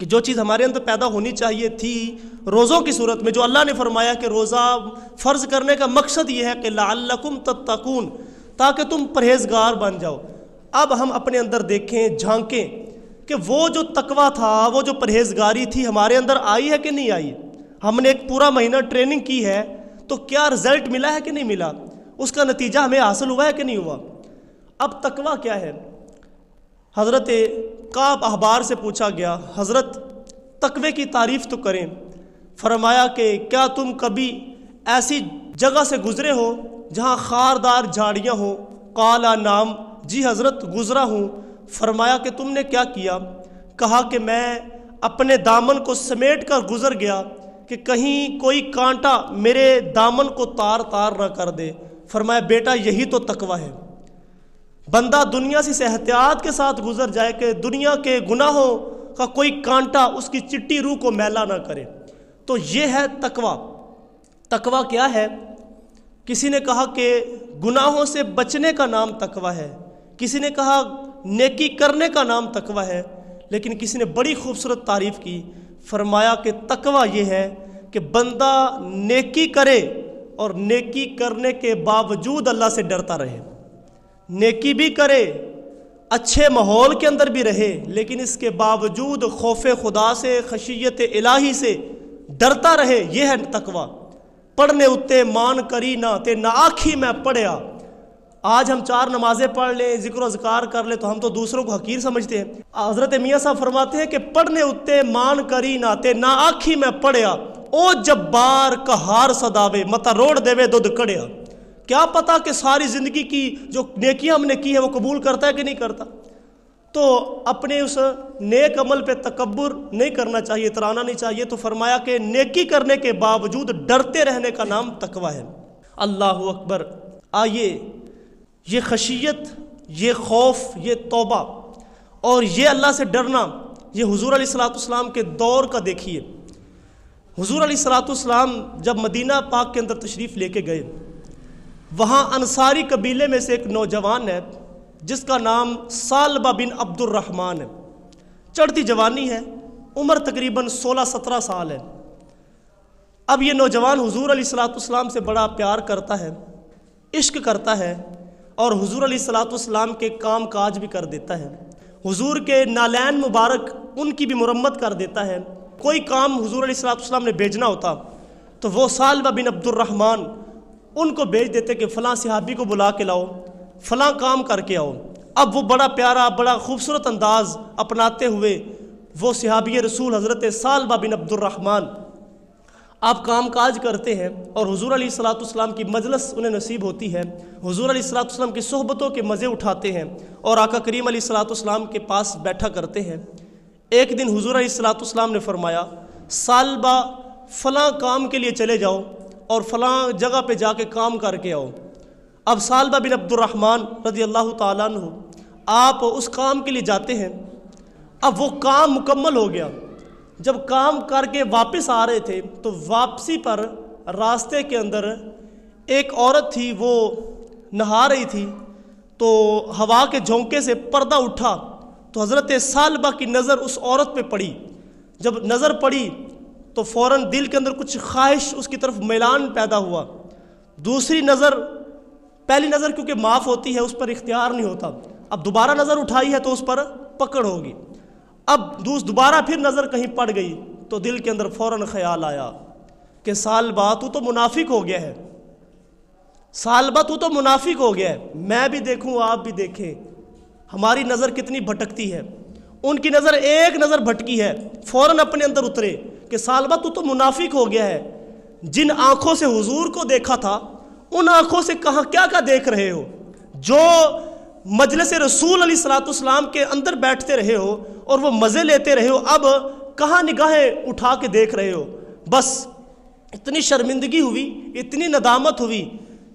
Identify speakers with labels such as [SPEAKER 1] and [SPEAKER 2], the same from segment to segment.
[SPEAKER 1] کہ جو چیز ہمارے اندر پیدا ہونی چاہیے تھی روزوں کی صورت میں، جو اللہ نے فرمایا کہ روزہ فرض کرنے کا مقصد یہ ہے کہ لعلکم تتقون، تاکہ تم پرہیزگار بن جاؤ۔ اب ہم اپنے اندر دیکھیں، جھانکیں کہ وہ جو تقویٰ تھا، وہ جو پرہیزگاری تھی ہمارے اندر آئی ہے کہ نہیں آئی؟ ہم نے ایک پورا مہینہ ٹریننگ کی ہے تو کیا رزلٹ ملا ہے کہ نہیں ملا؟ اس کا نتیجہ ہمیں حاصل ہوا ہے کہ نہیں ہوا؟ اب تقویٰ کیا ہے؟ حضرت کعب احبار سے پوچھا گیا، حضرت تقوی کی تعریف تو کریں۔ فرمایا کہ کیا تم کبھی ایسی جگہ سے گزرے ہو جہاں خاردار جھاڑیاں ہوں؟ قال نعم، جی حضرت گزرا ہوں۔ فرمایا کہ تم نے کیا کیا؟ کہا کہ میں اپنے دامن کو سمیٹ کر گزر گیا کہ کہیں کوئی کانٹا میرے دامن کو تار تار نہ کر دے۔ فرمایا بیٹا یہی تو تقویٰ ہے، بندہ دنیا سے احتیاط کے ساتھ گزر جائے کہ دنیا کے گناہوں کا کوئی کانٹا اس کی چٹی روح کو میلا نہ کرے۔ تو یہ ہے تقویٰ۔ تقویٰ کیا ہے؟ کسی نے کہا کہ گناہوں سے بچنے کا نام تقویٰ ہے، کسی نے کہا نیکی کرنے کا نام تقویٰ ہے، لیکن کسی نے بڑی خوبصورت تعریف کی۔ فرمایا کہ تقویٰ یہ ہے کہ بندہ نیکی کرے اور نیکی کرنے کے باوجود اللہ سے ڈرتا رہے، نیکی بھی کرے، اچھے ماحول کے اندر بھی رہے، لیکن اس کے باوجود خوف خدا سے، خشیت الہی سے ڈرتا رہے۔ یہ ہے تقویٰ۔ پڑھنے اتے مان کری نہ تے نہ آکھی میں پڑھیا۔ آج ہم 4 نمازیں پڑھ لیں، ذکر و اذکار کر لیں تو ہم تو دوسروں کو حقیر سمجھتے ہیں۔ حضرت میاں صاحب فرماتے ہیں کہ پڑھنے اتے مان کری نہ تے نہ آکھی میں پڑھیا، او جبار کہار صداوے متا روڑ دیوے دودھ کڑیا۔ کیا پتا کہ ساری زندگی کی جو نیکیاں ہم نے کی ہے وہ قبول کرتا ہے کہ نہیں کرتا؟ تو اپنے اس نیک عمل پہ تکبر نہیں کرنا چاہیے، اترانا نہیں چاہیے۔ تو فرمایا کہ نیکی کرنے کے باوجود ڈرتے رہنے کا نام تقویٰ ہے۔ اللہ اکبر۔ آئیے یہ خشیت، یہ خوف، یہ توبہ اور یہ اللہ سے ڈرنا، یہ حضور علیہ الصلوۃ والسلام کے دور کا دیکھیے۔ حضور علیہ الصلوۃ والسلام جب مدینہ پاک کے اندر تشریف لے کے گئے، وہاں انصاری قبیلے میں سے ایک نوجوان ہے جس کا نام ثعلبہ بن عبد الرحمن ہے۔ چڑھتی جوانی ہے، عمر تقریباً 16-17 سال ہے۔ اب یہ نوجوان حضور علیہ الصلوۃ والسلام سے بڑا پیار کرتا ہے، عشق کرتا ہے، اور حضور علیہ الصلوۃ والسلام کے کام کاج بھی کر دیتا ہے۔ حضور کے نالین مبارک ان کی بھی مرمت کر دیتا ہے۔ کوئی کام حضور علیہ الصلوۃ والسلام نے بھیجنا ہوتا تو وہ ثعلبہ بن عبد الرحمن ان کو بھیج دیتے کہ فلاں صحابی کو بلا کے لاؤ، فلاں کام کر کے آؤ۔ اب وہ بڑا پیارا، بڑا خوبصورت انداز اپناتے ہوئے وہ صحابی رسول حضرت ثعلبہ بن عبد الرحمن آپ کام کاج کرتے ہیں، اور حضور علیہ الصلوۃ والسلام کی مجلس انہیں نصیب ہوتی ہے۔ حضور علیہ الصلوۃ والسلام کی صحبتوں کے مزے اٹھاتے ہیں اور آقا کریم علیہ الصلوۃ والسلام کے پاس بیٹھا کرتے ہیں۔ ایک دن حضور علیہ الصلوۃ والسلام نے فرمایا، ثعلبہ فلاں کام کے لیے چلے جاؤ اور فلاں جگہ پہ جا کے کام کر کے آؤ۔ اب ثعلبہ بن عبد الرحمن رضی اللہ تعالیٰ عنہ آپ اس کام کے لیے جاتے ہیں۔ اب وہ کام مکمل ہو گیا۔ جب کام کر کے واپس آ رہے تھے تو واپسی پر راستے کے اندر ایک عورت تھی، وہ نہا رہی تھی، تو ہوا کے جھونکے سے پردہ اٹھا تو حضرت ثعلبہ کی نظر اس عورت پہ پڑی۔ جب نظر پڑی تو فوراً دل کے اندر کچھ خواہش، اس کی طرف میلان پیدا ہوا۔ دوسری نظر، پہلی نظر کیونکہ معاف ہوتی ہے اس پر اختیار نہیں ہوتا، اب دوبارہ نظر اٹھائی ہے تو اس پر پکڑ ہوگی۔ اب دوبارہ پھر نظر کہیں پڑ گئی تو دل کے اندر فوراً خیال آیا کہ ثعلبہ تو منافق ہو گیا ہے، ثعلبہ تو منافق ہو گیا ہے۔ میں بھی دیکھوں، آپ بھی دیکھیں، ہماری نظر کتنی بھٹکتی ہے۔ ان کی نظر ایک نظر بھٹکی ہے، فوراً اپنے اندر اترے کہ ثعلبہ تو منافق ہو گیا ہے۔ جن آنکھوں سے حضور کو دیکھا تھا ان آنکھوں سے کہاں کیا دیکھ رہے ہو؟ جو مجلس رسول علیہ الصلوۃ والسلام کے اندر بیٹھتے رہے ہو اور وہ مزے لیتے رہے ہو، اب کہاں نگاہیں اٹھا کے دیکھ رہے ہو؟ بس اتنی شرمندگی ہوئی، اتنی ندامت ہوئی،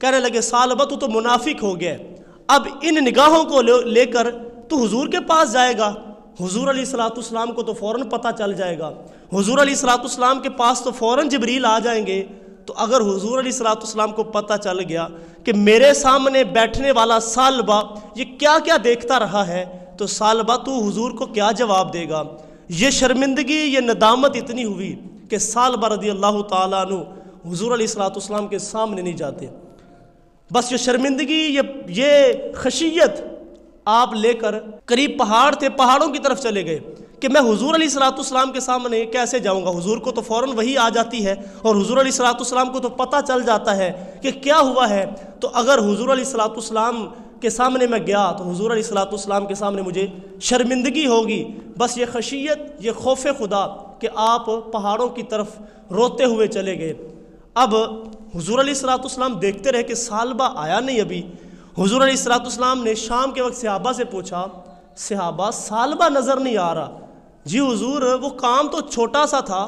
[SPEAKER 1] کہنے لگے ثعلبہ تو منافق ہو گیا ہے۔ اب ان نگاہوں کو لے کر تو حضور کے پاس جائے گا، حضور علیہ الصلوۃ والسلام کو تو فوراً پتہ چل جائے گا، حضور علیہ الصلوۃ والسلام کے پاس تو فوراً جبریل آ جائیں گے۔ تو اگر حضور علیہ الصلوۃ والسلام کو پتہ چل گیا کہ میرے سامنے بیٹھنے والا ثعلبہ یہ کیا دیکھتا رہا ہے، تو ثعلبہ تو حضور کو کیا جواب دے گا؟ یہ شرمندگی، یہ ندامت اتنی ہوئی کہ ثعلبہ رضی اللہ تعالیٰ عنہ حضور علیہ الصلوۃ والسلام کے سامنے نہیں جاتے۔ بس یہ شرمندگی، یہ خشیت آپ لے کر قریب پہاڑ تھے، پہاڑوں کی طرف چلے گئے کہ میں حضور علیہ الصلوۃ والسلام کے سامنے کیسے جاؤں گا۔ حضور کو تو فوراً وحی آ جاتی ہے اور حضور علیہ الصلوۃ والسلام کو تو پتہ چل جاتا ہے کہ کیا ہوا ہے، تو اگر حضور علیہ الصلوۃ والسلام کے سامنے میں گیا تو حضور علیہ الصلوۃ والسلام کے سامنے مجھے شرمندگی ہوگی۔ بس یہ خشیت، یہ خوف خدا کہ آپ پہاڑوں کی طرف روتے ہوئے چلے گئے۔ اب حضور علیہ الصلوۃ والسلام دیکھتے رہے کہ ثعلبہ آیا نہیں ابھی۔ حضور علیہ الصلوۃ والسلام نے شام کے وقت صحابہ سے پوچھا، صحابہ ثعلبہ نظر نہیں آ رہا۔ جی حضور، وہ کام تو چھوٹا سا تھا،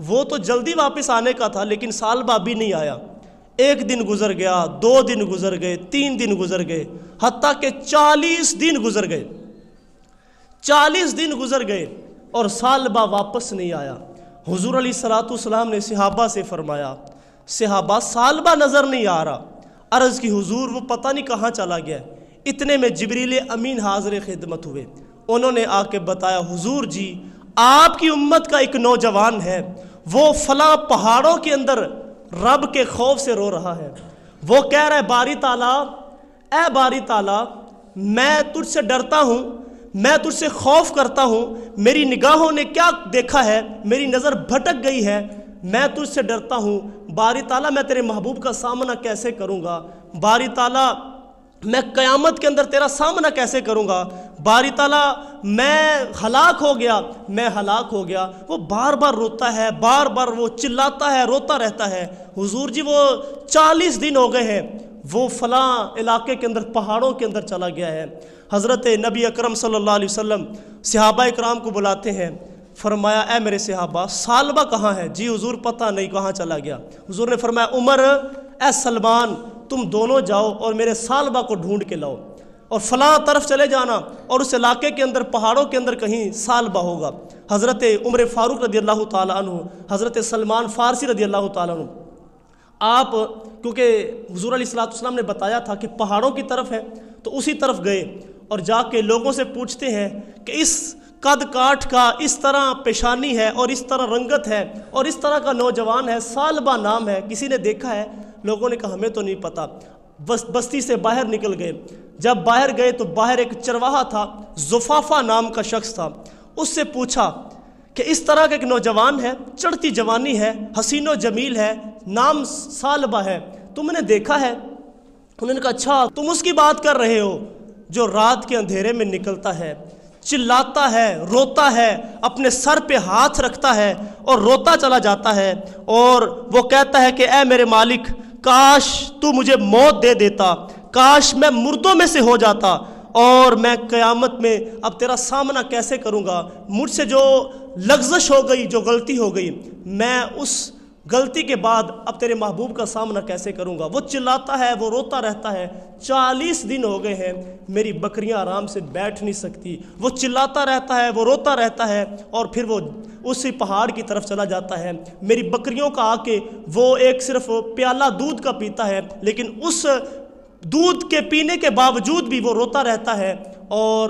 [SPEAKER 1] وہ تو جلدی واپس آنے کا تھا، لیکن ثعلبہ ابھی نہیں آیا۔ ایک دن گزر گیا، 2 دن گزر گئے، 3 دن گزر گئے، حتیٰ کہ 40 دن گزر گئے۔ 40 دن گزر گئے اور ثعلبہ واپس نہیں آیا۔ حضور علیہ الصلوۃ والسلام نے صحابہ سے فرمایا، صحابہ ثعلبہ نظر نہیں آ رہا۔ عرض کی حضور وہ پتہ نہیں کہاں چلا گیا۔ اتنے میں جبریل امین حاضر خدمت ہوئے۔ انہوں نے آ کے بتایا، حضور جی آپ کی امت کا ایک نوجوان ہے، وہ فلاں پہاڑوں کے اندر رب کے خوف سے رو رہا ہے۔ وہ کہہ رہا ہے، باری تعالیٰ، اے باری تعالیٰ، میں تجھ سے ڈرتا ہوں، میں تجھ سے خوف کرتا ہوں، میری نگاہوں نے کیا دیکھا ہے، میری نظر بھٹک گئی ہے، میں تجھ سے ڈرتا ہوں۔ باری تعالیٰ میں تیرے محبوب کا سامنا کیسے کروں گا؟ باری تعالیٰ میں قیامت کے اندر تیرا سامنا کیسے کروں گا؟ باری تعالیٰ میں ہلاک ہو گیا، میں ہلاک ہو گیا۔ وہ بار بار روتا ہے، بار بار وہ چلاتا ہے، روتا رہتا ہے۔ حضور جی وہ 40 دن ہو گئے ہیں، وہ فلاں علاقے کے اندر پہاڑوں کے اندر چلا گیا ہے۔ حضرت نبی اکرم صلی اللہ علیہ وسلم صحابہ اکرام کو بلاتے ہیں، فرمایا اے میرے صحابہ ثعلبہ کہاں ہے؟ جی حضور پتہ نہیں کہاں چلا گیا۔ حضور نے فرمایا عمر، اے سلمان، تم دونوں جاؤ اور میرے ثعلبہ کو ڈھونڈ کے لاؤ اور فلاں طرف چلے جانا، اور اس علاقے کے اندر پہاڑوں کے اندر کہیں ثعلبہ ہوگا۔ حضرت عمر فاروق رضی اللہ تعالیٰ عنہ، حضرت سلمان فارسی رضی اللہ تعالیٰ عنہ، آپ کیونکہ حضور علیہ الصلوۃ والسلام نے بتایا تھا کہ پہاڑوں کی طرف ہے، تو اسی طرف گئے اور جا کے لوگوں سے پوچھتے ہیں کہ اس قد کاٹ کا، اس طرح پیشانی ہے اور اس طرح رنگت ہے اور اس طرح کا نوجوان ہے، ثعلبہ نام ہے، کسی نے دیکھا ہے؟ لوگوں نے کہا ہمیں تو نہیں پتہ۔ بستی سے باہر نکل گئے۔ جب باہر گئے تو باہر ایک چرواہا تھا، زفافہ نام کا شخص تھا۔ اس سے پوچھا کہ اس طرح کا ایک نوجوان ہے، چڑھتی جوانی ہے، حسین و جمیل ہے، نام ثعلبہ ہے، تم نے دیکھا ہے؟ انہوں نے کہا اچھا تم اس کی بات کر رہے ہو جو رات کے اندھیرے میں نکلتا ہے، چلاتا ہے، روتا ہے، اپنے سر پہ ہاتھ رکھتا ہے اور روتا چلا جاتا ہے، اور وہ کہتا ہے کہ اے میرے مالک، کاش تو مجھے موت دے دیتا، کاش میں مردوں میں سے ہو جاتا، اور میں قیامت میں اب تیرا سامنا کیسے کروں گا؟ مجھ سے جو لغزش ہو گئی، جو غلطی ہو گئی، میں اس غلطی کے بعد اب تیرے محبوب کا سامنا کیسے کروں گا؟ وہ چلاتا ہے، وہ روتا رہتا ہے۔ 40 دن ہو گئے ہیں، میری بکریاں آرام سے بیٹھ نہیں سکتی۔ وہ چلاتا رہتا ہے، وہ روتا رہتا ہے، اور پھر وہ اسی پہاڑ کی طرف چلا جاتا ہے۔ میری بکریوں کا آ کے وہ ایک صرف پیالہ دودھ کا پیتا ہے، لیکن اس دودھ کے پینے کے باوجود بھی وہ روتا رہتا ہے اور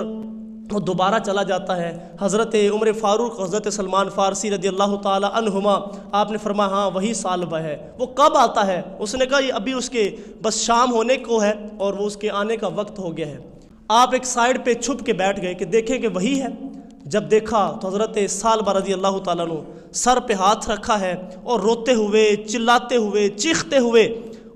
[SPEAKER 1] وہ دوبارہ چلا جاتا ہے۔ حضرت عمر فاروق، حضرت سلمان فارسی رضی اللہ تعالی عنہما، آپ نے فرمایا ہاں وہی ثعلبہ ہے۔ وہ کب آتا ہے؟ اس نے کہا یہ ابھی اس کے بس شام ہونے کو ہے اور وہ اس کے آنے کا وقت ہو گیا ہے۔ آپ ایک سائڈ پہ چھپ کے بیٹھ گئے کہ دیکھیں کہ وہی ہے۔ جب دیکھا تو حضرت ثعلبہ رضی اللہ تعالیٰ عنہ سر پہ ہاتھ رکھا ہے اور روتے ہوئے، چلاتے ہوئے، چیختے ہوئے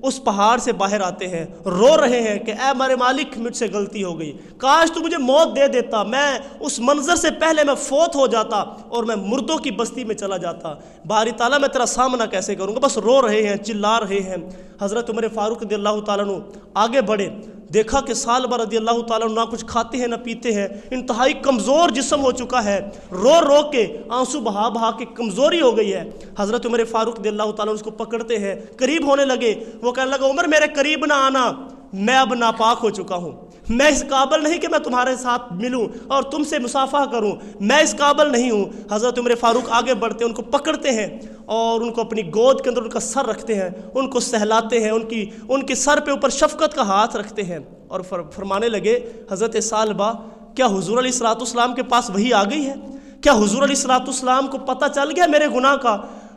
[SPEAKER 1] اس پہاڑ سے باہر آتے ہیں، رو رہے ہیں کہ اے میرے مالک، مجھ سے غلطی ہو گئی، کاش تو مجھے موت دے دیتا، میں اس منظر سے پہلے میں فوت ہو جاتا اور میں مردوں کی بستی میں چلا جاتا۔ باری تعالیٰ میں تیرا سامنا کیسے کروں گا؟ بس رو رہے ہیں، چلا رہے ہیں۔ حضرت عمر فاروق رضی اللہ تعالیٰ عنہ آگے بڑھے، دیکھا کہ ثعلبہ رضی اللہ تعالیٰ عنہ نہ کچھ کھاتے ہیں نہ پیتے ہیں، انتہائی کمزور جسم ہو چکا ہے، رو رو کے، آنسو بہا بہا کے کمزوری ہو گئی ہے۔ حضرت عمر فاروق رضی اللہ تعالیٰ عنہ اس کو پکڑتے ہیں، قریب ہونے لگے۔ وہ کہنے لگا عمر میرے قریب نہ آنا، میں اب ناپاک ہو چکا ہوں، میں اس قابل نہیں کہ میں تمہارے ساتھ ملوں اور تم سے مصافحہ کروں، میں اس قابل نہیں ہوں۔ حضرت عمر فاروق آگے بڑھتے ہیں، ان کو پکڑتے ہیں اور ان کو اپنی گود کے اندر ان کا سر رکھتے ہیں، ان کو سہلاتے ہیں، ان کے سر پہ اوپر شفقت کا ہاتھ رکھتے ہیں اور فرمانے لگے حضرت ثعلبہ کیا حضور علیہ الصلوۃ والسلام کے پاس وحی آ گئی ہے؟ کیا حضور علیہ الصلوۃ والسلام کو پتہ چل گیا میرے گناہ کا؟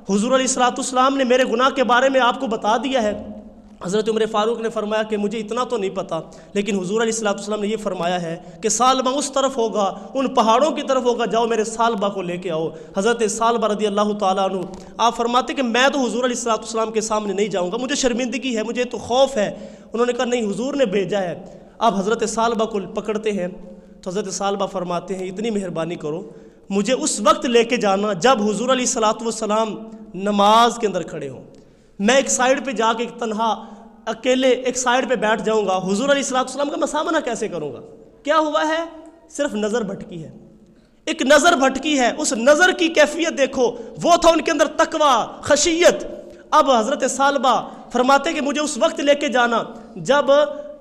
[SPEAKER 1] حضور علیہ الصلوۃ والسلام نے میرے گناہ کے بارے میں آپ کو بتا دیا ہے؟ حضرت عمر فاروق نے فرمایا کہ مجھے اتنا تو نہیں پتہ، لیکن حضور علیہ الصلوۃ والسلام نے یہ فرمایا ہے کہ ثعلبہ اس طرف ہوگا، ان پہاڑوں کی طرف ہوگا، جاؤ میرے ثعلبہ کو لے کے آؤ۔ حضرت ثعلبہ رضی اللہ تعالیٰ عنہ آپ فرماتے کہ میں تو حضور علیہ الصلوۃ والسلام کے سامنے نہیں جاؤں گا، مجھے شرمندگی ہے، مجھے تو خوف ہے۔ انہوں نے کہا نہیں، حضور نے بھیجا ہے۔ آپ حضرت ثعلبہ کو پکڑتے ہیں تو حضرت ثعلبہ فرماتے ہیں اتنی مہربانی کرو، مجھے اس وقت لے کے جانا جب حضور علیہ الصلوۃ والسلام نماز کے اندر کھڑے ہوں۔ میں ایک سائیڈ پہ جا کے تنہا اکیلے ایک سائیڈ پہ بیٹھ جاؤں گا، حضور علیہ الصلوۃ والسلام کا میں سامنا کیسے کروں گا؟ کیا ہوا ہے؟ صرف نظر بھٹکی ہے، ایک نظر بھٹکی ہے۔ اس نظر کی کیفیت دیکھو، وہ تھا ان کے اندر تقویٰ، خشیت۔ اب حضرت ثعلبہ فرماتے کہ مجھے اس وقت لے کے جانا جب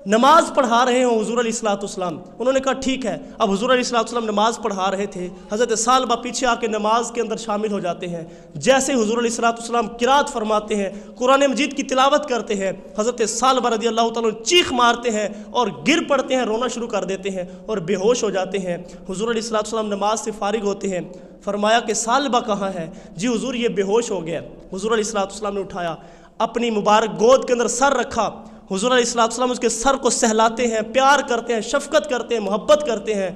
[SPEAKER 1] نماز پڑھا رہے ہوں حضور علیہ الصلوۃ والسلام۔ انہوں نے کہا ٹھیک ہے۔ اب حضور علیہ الصلوۃ والسلام نماز پڑھا رہے تھے، حضرت ثعلبہ پیچھے آ کے نماز کے اندر شامل ہو جاتے ہیں۔ جیسے حضور علیہ الصلوۃ والسلام قرات فرماتے ہیں، قرآن مجید کی تلاوت کرتے ہیں، حضرت ثعلبہ رضی اللہ تعالیٰ عنہ چیخ مارتے ہیں اور گر پڑتے ہیں، رونا شروع کر دیتے ہیں اور بے ہوش ہو جاتے ہیں۔ حضور علیہ الصلوۃ والسلام نماز سے فارغ ہوتے ہیں، فرمایا کہ ثعلبہ کہاں ہے؟ جی حضور یہ بے ہوش ہو گیا۔ حضور علیہ الصلوۃ والسلام نے اٹھایا، اپنی مبارک گود کے اندر سر رکھا، حضور علیہ الصلوۃ والسلام اس کے سر کو سہلاتے ہیں، پیار کرتے ہیں، شفقت کرتے ہیں، محبت کرتے ہیں۔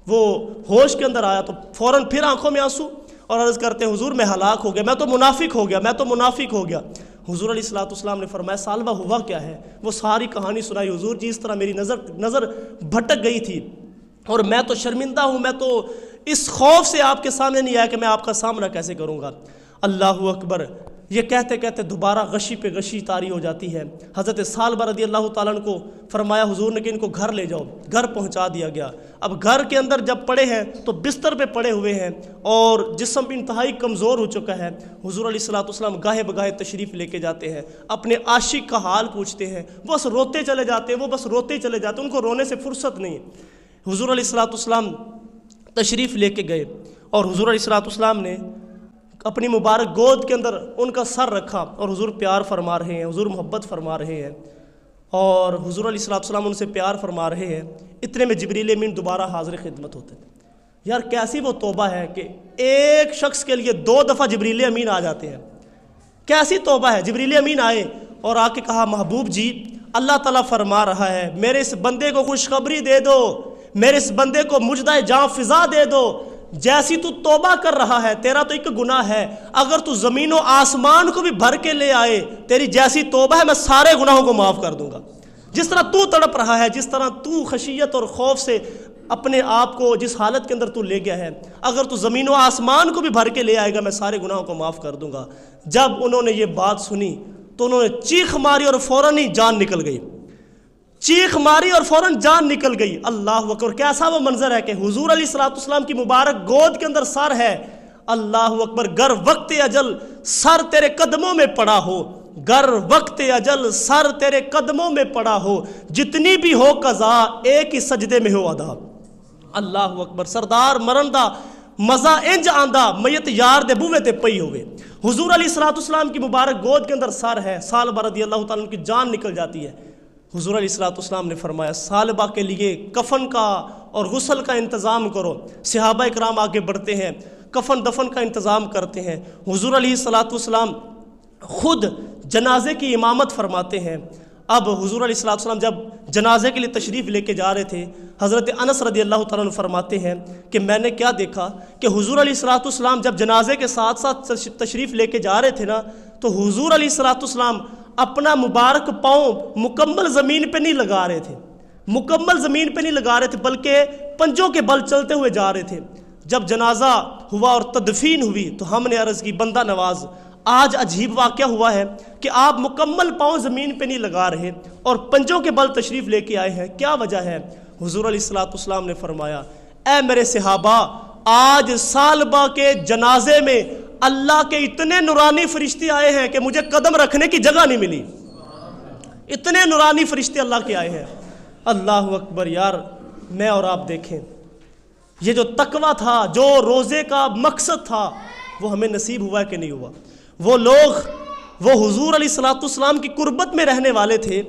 [SPEAKER 1] وہ ہوش کے اندر آیا تو فوراً پھر آنکھوں میں آنسو اور عرض کرتے ہیں حضور میں ہلاک ہو گیا، میں تو منافق ہو گیا، میں تو منافق ہو گیا۔ حضور علیہ الصلوۃ والسلام نے فرمایا ثعلبہ ہوا کیا ہے؟ وہ ساری کہانی سنائی۔ حضور جی اس طرح میری نظر بھٹک گئی تھی اور میں تو شرمندہ ہوں، میں تو اس خوف سے آپ کے سامنے نہیں آیا کہ میں آپ کا سامنا کیسے کروں گا۔ اللہ اکبر۔ یہ کہتے کہتے دوبارہ غشی پہ غشی طاری ہو جاتی ہے۔ حضرت ثعلبہ رضی اللہ تعالیٰ عنہ کو فرمایا حضور نے کہ ان کو گھر لے جاؤ، گھر پہنچا دیا گیا۔ اب گھر کے اندر جب پڑے ہیں تو بستر پہ پڑے ہوئے ہیں اور جسم انتہائی کمزور ہو چکا ہے۔ حضور علیہ الصلوۃ والسلام گاہے بگاہے تشریف لے کے جاتے ہیں، اپنے عاشق کا حال پوچھتے ہیں، بس روتے چلے جاتے ہیں، وہ بس روتے چلے جاتے ہیں، ان کو رونے سے فرصت نہیں ہے۔ حضور علیہ الصلوۃ والسلام تشریف لے کے گئے اور حضور علیہ الصلوۃ والسلام نے اپنی مبارک گود کے اندر ان کا سر رکھا اور حضور پیار فرما رہے ہیں، حضور محبت فرما رہے ہیں اور حضور علیہ الصلوۃ والسلام ان سے پیار فرما رہے ہیں۔ اتنے میں جبریل امین دوبارہ حاضر خدمت ہوتے ہیں۔ یار کیسی وہ توبہ ہے کہ ایک شخص کے لیے 2 دفعہ جبریل امین آ جاتے ہیں، کیسی توبہ ہے۔ جبریل امین آئے اور آ کے کہا محبوب جی اللہ تعالیٰ فرما رہا ہے میرے اس بندے کو خوشخبری دے دو، میرے اس بندے کو مجدہ جاں فضا دے دو، جیسی تو توبہ کر رہا ہے، تیرا تو ایک گناہ ہے، اگر تو زمین و آسمان کو بھی بھر کے لے آئے تیری جیسی توبہ ہے میں سارے گناہوں کو معاف کر دوں گا۔ جس طرح تو تڑپ رہا ہے، جس طرح تو خشیت اور خوف سے اپنے آپ کو جس حالت کے اندر تو لے گیا ہے، اگر تو زمین و آسمان کو بھی بھر کے لے آئے گا میں سارے گناہوں کو معاف کر دوں گا۔ جب انہوں نے یہ بات سنی تو انہوں نے چیخ ماری اور فوراً ہی جان نکل گئی، چیخ ماری اور فوراً جان نکل گئی۔ اللہ اکبر، کیسا وہ منظر ہے کہ حضور علیہ الصلوۃ والسلام کی مبارک گود کے اندر سر ہے۔ اللہ اکبر، گر وقت اجل سر تیرے قدموں میں پڑا ہو، گر وقت اجل سر تیرے قدموں میں پڑا ہو، جتنی بھی ہو قضا ایک ہی سجدے میں ہو ادا۔ اللہ اکبر، سردار مرندہ مزہ انج آندہ میت یار دے بوے تے پئی ہوئے۔ حضور علیہ الصلوۃ والسلام کی مبارک گود کے اندر سر ہے، ثعلبہ رضی اللہ تعالیٰ عنہ کی جان نکل جاتی ہے۔ حضور علیہ الصلوۃ والسلام نے فرمایا ثعلبہ کے لیے کفن کا اور غسل کا انتظام کرو۔ صحابہ اکرام آگے بڑھتے ہیں، کفن دفن کا انتظام کرتے ہیں۔ حضور علیہ الصلوۃ والسلام خود جنازے کی امامت فرماتے ہیں۔ اب حضور علیہ الصلوۃ والسلام جب جنازے کے لیے تشریف لے کے جا رہے تھے، حضرت انس رضی اللہ تعالیٰ عنہ فرماتے ہیں کہ میں نے کیا دیکھا کہ حضور علیہ الصلوۃ والسلام جب جنازے کے ساتھ ساتھ تشریف لے کے جا رہے تھے نا، تو حضور علیہ الصلوۃ والسلام اپنا مبارک پاؤں مکمل زمین پہ نہیں لگا رہے تھے، مکمل زمین پہ نہیں لگا رہے تھے، بلکہ پنجوں کے بل چلتے ہوئے جا رہے تھے۔ جب جنازہ ہوا اور تدفین ہوئی تو ہم نے عرض کی بندہ نواز آج عجیب واقعہ ہوا ہے کہ آپ مکمل پاؤں زمین پہ نہیں لگا رہے اور پنجوں کے بل تشریف لے کے آئے ہیں، کیا وجہ ہے؟ حضور علیہ الصلوۃ والسلام نے فرمایا اے میرے صحابہ، آج ثعلبہ کے جنازے میں اللہ کے اتنے نورانی فرشتے آئے ہیں کہ مجھے قدم رکھنے کی جگہ نہیں ملی، اتنے نورانی فرشتے اللہ کے آئے ہیں۔ اللہ اکبر، یار میں اور آپ دیکھیں یہ جو تقویٰ تھا، جو روزے کا مقصد تھا، وہ ہمیں نصیب ہوا ہے کہ نہیں ہوا؟ وہ لوگ وہ حضور علیہ الصلوۃ والسلام کی قربت میں رہنے والے تھے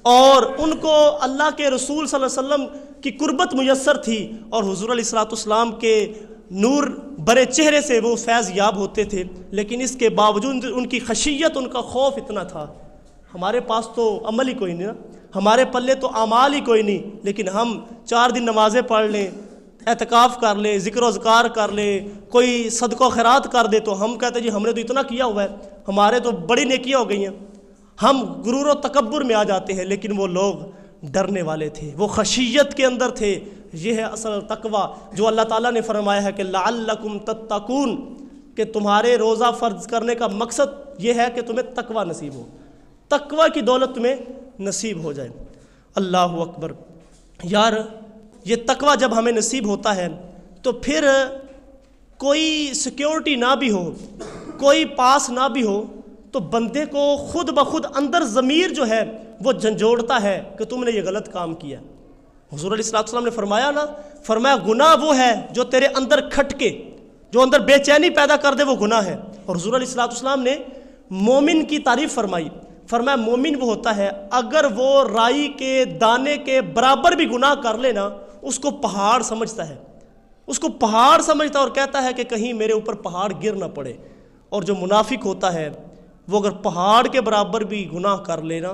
[SPEAKER 1] اور ان کو اللہ کے رسول صلی اللہ علیہ وسلم کی قربت میسر تھی اور حضور علیہ الصلوۃ والسلام کے نور برے چہرے سے وہ فیض یاب ہوتے تھے، لیکن اس کے باوجود ان کی خشیت، ان کا خوف اتنا تھا۔ ہمارے پاس تو عمل ہی کوئی نہیں نا، ہمارے پلے تو اعمال ہی کوئی نہیں، لیکن ہم 4 دن نمازیں پڑھ لیں، اعتکاف کر لیں، ذکر و اذکار کر لیں، کوئی صدقہ و خیرات کر دے تو ہم کہتے ہیں جی ہم نے تو اتنا کیا ہوا ہے، ہمارے تو بڑی نیکیاں ہو گئی ہیں۔ ہم غرور و تکبر میں آ جاتے ہیں، لیکن وہ لوگ ڈرنے والے تھے، وہ خشیت کے اندر تھے۔ یہ ہے اصل تقوی جو اللہ تعالیٰ نے فرمایا ہے کہ لعلکم تتقون، کہ تمہارے روزہ فرض کرنے کا مقصد یہ ہے کہ تمہیں تقوی نصیب ہو، تقوی کی دولت تمہیں نصیب ہو جائے۔ اللہ اکبر۔ یار یہ تقوی جب ہمیں نصیب ہوتا ہے تو پھر کوئی سیکیورٹی نہ بھی ہو، کوئی پاس نہ بھی ہو، تو بندے کو خود بخود اندر ضمیر جو ہے وہ جھنجھوڑتا ہے کہ تم نے یہ غلط کام کیا۔ حضور علیہ السلام نے فرمایا نا، فرمایا گناہ وہ ہے جو تیرے اندر کھٹکے، جو اندر بے چینی پیدا کر دے، وہ گناہ ہے۔ اور حضور علیہ السلام نے مومن کی تعریف فرمائی، فرمایا مومن وہ ہوتا ہے اگر وہ رائی کے دانے کے برابر بھی گناہ کر لے نا، اس کو پہاڑ سمجھتا ہے، اس کو پہاڑ سمجھتا ہے اور کہتا ہے کہ کہیں میرے اوپر پہاڑ گر نہ پڑے۔ اور جو منافق ہوتا ہے وہ اگر پہاڑ کے برابر بھی گناہ کر لینا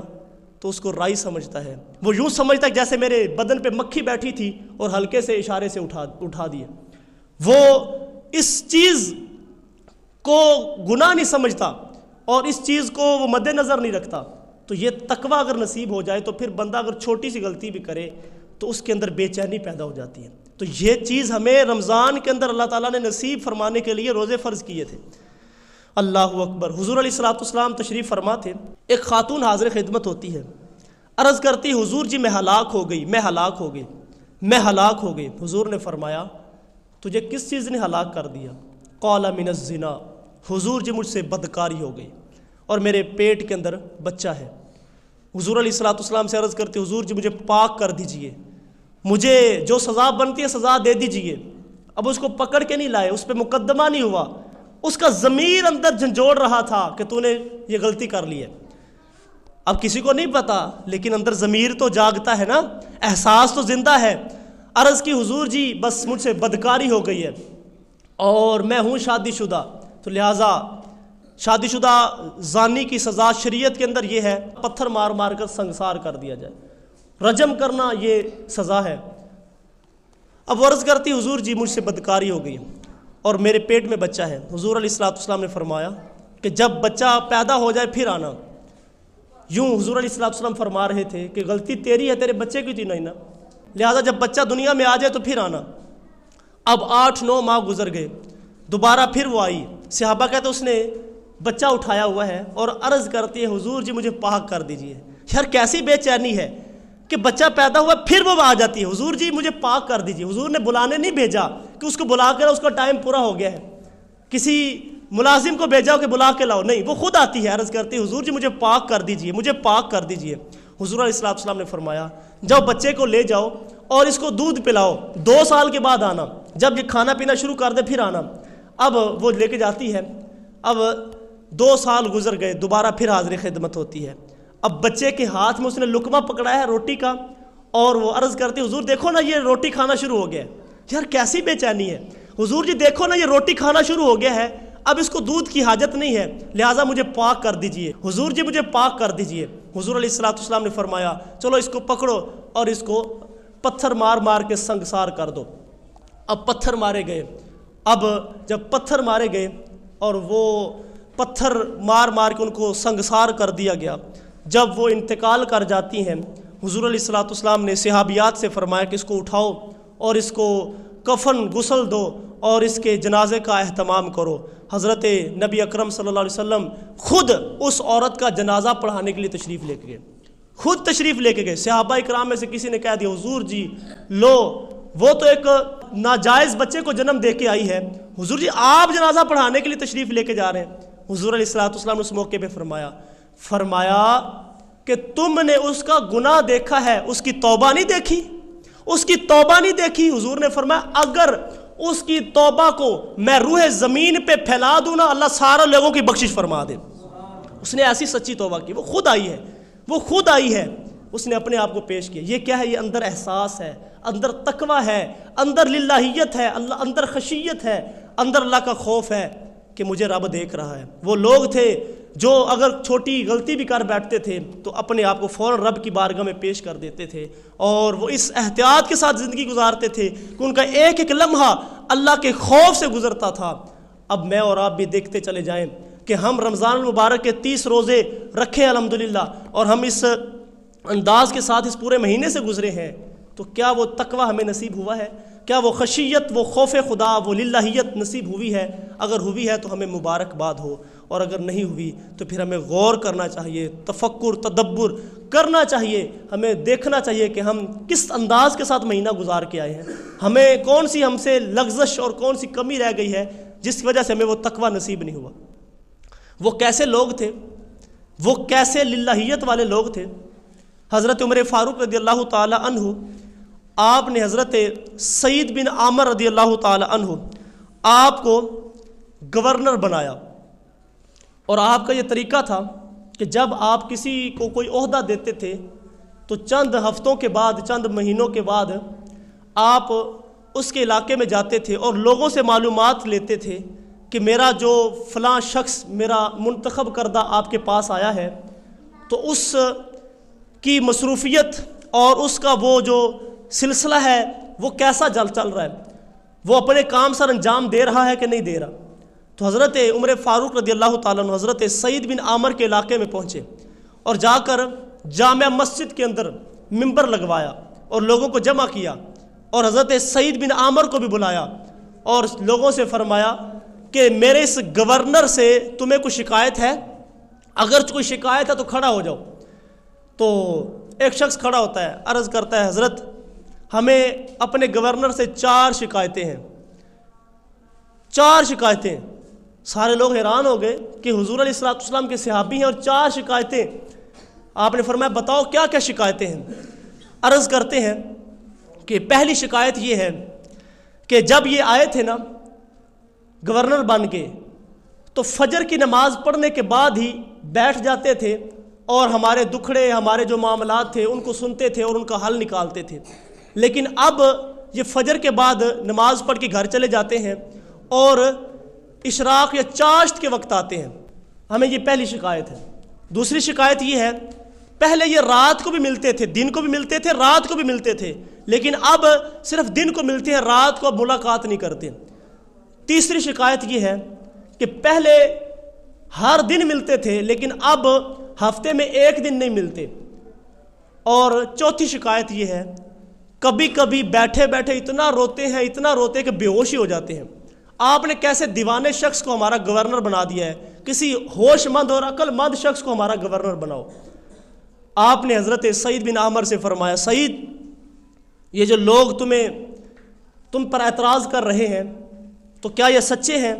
[SPEAKER 1] تو اس کو رائی سمجھتا ہے، وہ یوں سمجھتا ہے جیسے میرے بدن پہ مکھی بیٹھی تھی اور ہلکے سے اشارے سے اٹھا دیا۔ وہ اس چیز کو گناہ نہیں سمجھتا اور اس چیز کو وہ مد نظر نہیں رکھتا۔ تو یہ تقوی اگر نصیب ہو جائے تو پھر بندہ اگر چھوٹی سی غلطی بھی کرے تو اس کے اندر بے چینی پیدا ہو جاتی ہے۔ تو یہ چیز ہمیں رمضان کے اندر اللہ تعالیٰ نے نصیب فرمانے کے لیے روزے فرض کیے تھے۔ اللہ اکبر۔ حضور علیہ السلام تشریف فرما تھے، ایک خاتون حاضر خدمت ہوتی ہے، عرض کرتی حضور جی میں ہلاک ہو گئی، میں ہلاک ہو گئی، میں ہلاک ہو گئی۔ حضور نے فرمایا تجھے کس چیز نے ہلاک کر دیا؟ قال من الزنا، حضور جی مجھ سے بدکاری ہو گئی اور میرے پیٹ کے اندر بچہ ہے۔ حضور علیہ السلام سے عرض کرتے حضور جی مجھے پاک کر دیجئے، مجھے جو سزا بنتی ہے سزا دے دیجئے۔ اب اس کو پکڑ کے نہیں لائے، اس پہ مقدمہ نہیں ہوا، اس کا ضمیر اندر جھنجھوڑ رہا تھا کہ تو نے یہ غلطی کر لی ہے۔ اب کسی کو نہیں پتا، لیکن اندر ضمیر تو جاگتا ہے نا، احساس تو زندہ ہے۔ عرض کی حضور جی بس مجھ سے بدکاری ہو گئی ہے اور میں ہوں شادی شدہ، تو لہٰذا شادی شدہ زانی کی سزا شریعت کے اندر یہ ہے پتھر مار مار کر سنگسار کر دیا جائے، رجم کرنا یہ سزا ہے۔ اب عرض کرتی حضور جی مجھ سے بدکاری ہو گئی اور میرے پیٹ میں بچہ ہے۔ حضور علیہ السلام نے فرمایا کہ جب بچہ پیدا ہو جائے پھر آنا۔ یوں حضور علیہ السلام فرما رہے تھے کہ غلطی تیری ہے، تیرے بچے کی تھی نہیں نا، لہٰذا جب بچہ دنیا میں آ جائے تو پھر آنا۔ اب 8-9 ماہ گزر گئے، دوبارہ پھر وہ آئی۔ صحابہ کہتے اس نے بچہ اٹھایا ہوا ہے اور عرض کرتی ہے حضور جی مجھے پاک کر دیجئے۔ یار کیسی بے چینی ہے کہ بچہ پیدا ہوا پھر وہ آ جاتی ہے حضور جی مجھے پاک کر دیجئے۔ حضور نے بلانے نہیں بھیجا کہ اس کو بلا کر اس کا ٹائم پورا ہو گیا ہے، کسی ملازم کو بھیجا کہ بلا کے لاؤ، نہیں، وہ خود آتی ہے، عرض کرتی ہے حضور جی مجھے پاک کر دیجئے، مجھے پاک کر دیجئے۔ حضور علیہ السلام نے فرمایا جاؤ بچے کو لے جاؤ اور اس کو دودھ پلاؤ، 2 سال کے بعد آنا، جب یہ کھانا پینا شروع کر دے پھر آنا۔ اب وہ لے کے جاتی ہے، اب 2 سال گزر گئے، دوبارہ پھر حاضر خدمت ہوتی ہے۔ اب بچے کے ہاتھ میں اس نے لقمہ پکڑایا ہے روٹی کا اور وہ عرض کرتی حضور دیکھو نا یہ روٹی کھانا شروع ہو گیا ہے۔ یار کیسی بے چینی ہے، حضور جی دیکھو نا یہ روٹی کھانا شروع ہو گیا ہے، اب اس کو دودھ کی حاجت نہیں ہے، لہٰذا مجھے پاک کر دیجئے، حضور جی مجھے پاک کر دیجئے۔ حضور علیہ السلام نے فرمایا چلو اس کو پکڑو اور اس کو پتھر مار مار کے سنگسار کر دو۔ اب پتھر مارے گئے، اب جب پتھر مارے گئے اور وہ پتھر مار مار کے ان کو سنگسار کر دیا گیا، جب وہ انتقال کر جاتی ہیں حضور علیہ السلام نے صحابیات سے فرمایا کہ اس کو اٹھاؤ اور اس کو کفن غسل دو اور اس کے جنازے کا اہتمام کرو۔ حضرت نبی اکرم صلی اللہ علیہ وسلم خود اس عورت کا جنازہ پڑھانے کے لیے تشریف لے کے گئے، خود تشریف لے کے گئے۔ صحابہ اکرام میں سے کسی نے کہہ دیا حضور جی لو وہ تو ایک ناجائز بچے کو جنم دے کے آئی ہے، حضور جی آپ جنازہ پڑھانے کے لیے تشریف لے کے جا رہے ہیں۔ حضور علیہ السلام نے اس موقع پہ فرمایا کہ تم نے اس کا گناہ دیکھا ہے، اس کی توبہ نہیں دیکھی، اس کی توبہ نہیں دیکھی۔ حضور نے فرمایا اگر اس کی توبہ کو میں روح زمین پہ پھیلا دوں نا اللہ سارے لوگوں کی بخشش فرما دے۔ اس نے ایسی سچی توبہ کی، وہ خود آئی ہے، وہ خود آئی ہے، اس نے اپنے آپ کو پیش کیا۔ یہ کیا ہے؟ یہ اندر احساس ہے، اندر تقوی ہے، اندر للہیت ہے، اندر خشیت ہے، اندر اللہ کا خوف ہے کہ مجھے رب دیکھ رہا ہے۔ وہ لوگ تھے جو اگر چھوٹی غلطی بھی کر بیٹھتے تھے تو اپنے آپ کو فوراً رب کی بارگاہ میں پیش کر دیتے تھے، اور وہ اس احتیاط کے ساتھ زندگی گزارتے تھے کہ ان کا ایک ایک لمحہ اللہ کے خوف سے گزرتا تھا۔ اب میں اور آپ بھی دیکھتے چلے جائیں کہ ہم رمضان المبارک کے 30 روزے رکھے الحمدللہ، اور ہم اس انداز کے ساتھ اس پورے مہینے سے گزرے ہیں، تو کیا وہ تقوی ہمیں نصیب ہوا ہے؟ کیا وہ خشیت، وہ خوف خدا، وہ للہیت نصیب ہوئی ہے؟ اگر ہوئی ہے تو ہمیں مبارکباد ہو، اور اگر نہیں ہوئی تو پھر ہمیں غور کرنا چاہیے، تفکر تدبر کرنا چاہیے، ہمیں دیکھنا چاہیے کہ ہم کس انداز کے ساتھ مہینہ گزار کے آئے ہیں، ہمیں کون سی ہم سے لغزش اور کون سی کمی رہ گئی ہے جس کی وجہ سے ہمیں وہ تقوی نصیب نہیں ہوا۔ وہ کیسے لوگ تھے؟ وہ کیسے للہیت والے لوگ تھے؟ حضرت عمر فاروق رضی اللہ تعالی عنہ، آپ نے حضرت سعید بن عامر رضی اللہ تعالی عنہ آپ کو گورنر بنایا، اور آپ کا یہ طریقہ تھا کہ جب آپ کسی کو کوئی عہدہ دیتے تھے تو چند ہفتوں کے بعد، چند مہینوں کے بعد آپ اس کے علاقے میں جاتے تھے اور لوگوں سے معلومات لیتے تھے کہ میرا جو فلاں شخص میرا منتخب کردہ آپ کے پاس آیا ہے تو اس کی مصروفیت اور اس کا وہ جو سلسلہ ہے وہ کیسا چل رہا ہے، وہ اپنے کام سر انجام دے رہا ہے کہ نہیں دے رہا۔ تو حضرت عمر فاروق رضی اللہ تعالیٰ عنہ حضرت سعید بن عامر کے علاقے میں پہنچے اور جا کر جامع مسجد کے اندر منبر لگوایا اور لوگوں کو جمع کیا، اور حضرت سعید بن عامر کو بھی بلایا اور لوگوں سے فرمایا کہ میرے اس گورنر سے تمہیں کوئی شکایت ہے؟ اگر کوئی شکایت ہے تو کھڑا ہو جاؤ۔ تو ایک شخص کھڑا ہوتا ہے، عرض کرتا ہے حضرت ہمیں اپنے گورنر سے 4 شکایتیں ہیں، 4 شکایتیں۔ سارے لوگ حیران ہو گئے کہ حضور علیہ السلام کے صحابی ہیں اور 4 شکایتیں۔ آپ نے فرمایا بتاؤ کیا کیا شکایتیں ہیں؟ عرض کرتے ہیں کہ پہلی شکایت یہ ہے کہ جب یہ آئے تھے نا گورنر بن کے تو فجر کی نماز پڑھنے کے بعد ہی بیٹھ جاتے تھے اور ہمارے دکھڑے، ہمارے جو معاملات تھے ان کو سنتے تھے اور ان کا حل نکالتے تھے، لیکن اب یہ فجر کے بعد نماز پڑھ کے گھر چلے جاتے ہیں اور اشراق یا چاشت کے وقت آتے ہیں۔ ہمیں یہ پہلی شکایت ہے۔ دوسری شکایت یہ ہے پہلے یہ رات کو بھی ملتے تھے، دن کو بھی ملتے تھے، رات کو بھی ملتے تھے، لیکن اب صرف دن کو ملتے ہیں، رات کو اب ملاقات نہیں کرتے۔ تیسری شکایت یہ ہے کہ پہلے ہر دن ملتے تھے لیکن اب ہفتے میں 1 دن نہیں ملتے۔ اور چوتھی شکایت یہ ہے کبھی کبھی بیٹھے بیٹھے اتنا روتے ہیں کہ بے ہوش ہی ہو جاتے ہیں۔ آپ نے کیسے دیوانے شخص کو ہمارا گورنر بنا دیا ہے، کسی ہوش مند اور عقل مند شخص کو ہمارا گورنر بناؤ۔ آپ نے حضرت سعید بن عامر سے فرمایا سعید یہ جو لوگ تم پر اعتراض کر رہے ہیں تو کیا یہ سچے ہیں؟